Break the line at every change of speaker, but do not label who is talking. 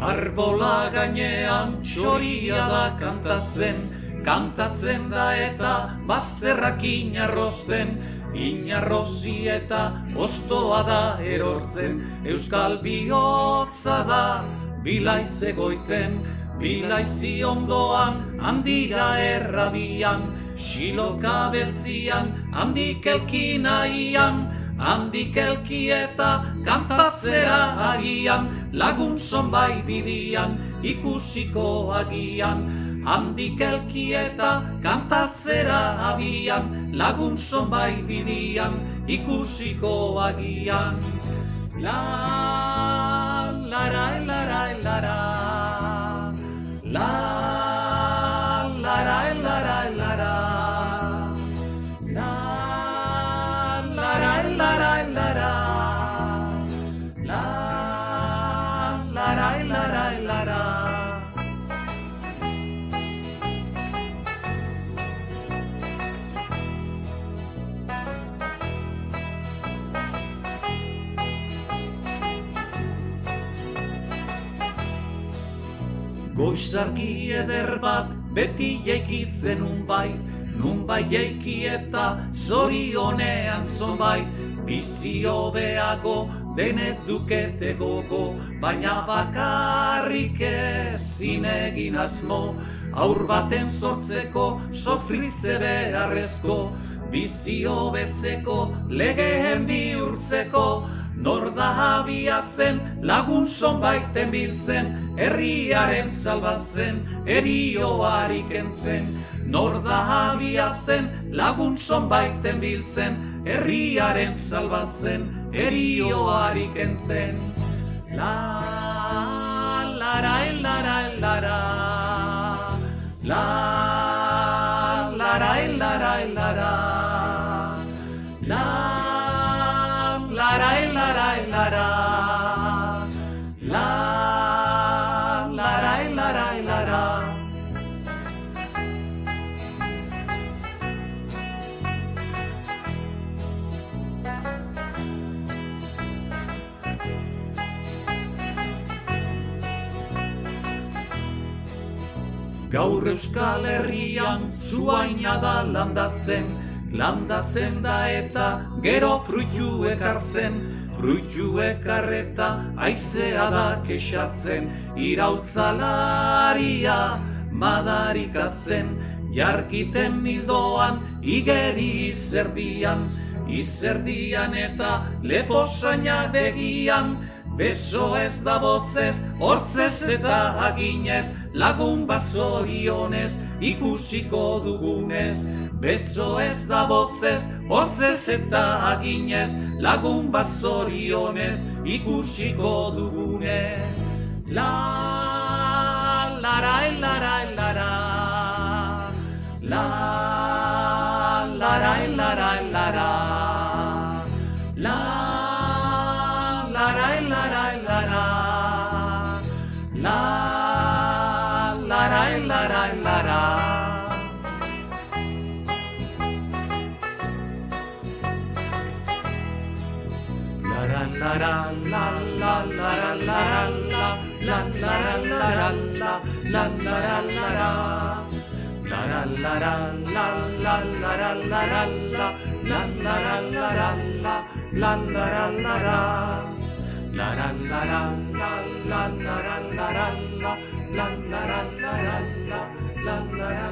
Arbola gainean txoria da kantatzen, kantatzen da eta bazterrak inarrosten, inarrozi eta ostoa da erortzen, euskal bihotza da bilaiz egoiten, bilaizi ondoan handira errabian, xiloka beltzian handik elki nahian, handik elki eta kantatzera agian, lagun zonbai bidian ikusiko agian, handik elki eta kantatzera agian, lagun zonbai bidian ikusiko agian. La la la la la la la la la la la la la la Goizarki eder bat beti jaikitzen nunbait jaiki eta zorionean zonbait, bizi hobeago denet dukete gogo, baina bakarrik ezin egin asmo, aur baten sortzeko sofritze beharrezko, bizi hobetzeko legeen bihurtzeko, nor da abiatzen lagun zonbaiten biltzen, herriaren salbatzen, erioari kentzen, nor da abiatzen lagun zonbaiten biltzen, herriaren salbatzen, erioari kentzen. La la la la la la la la la la la la la la la Gaur Euskal Herrian zuaina da landatzen, landatzen da eta gero fruitu ekartzen, fruitu ekarreta aizea da kexatzen, iraultzalaria madarikatzen, jarkiten mildoan igeri izerdian, izerdian eta leposaina begian, beso ez da botzez, hortzez eta aginez, lagun bazorionez, ikusiko dugunez. Beso ez da botzez, hortzez eta aginez, lagun bazorionez, ikusiko dugunez. La la la la la la la la la la la la la la la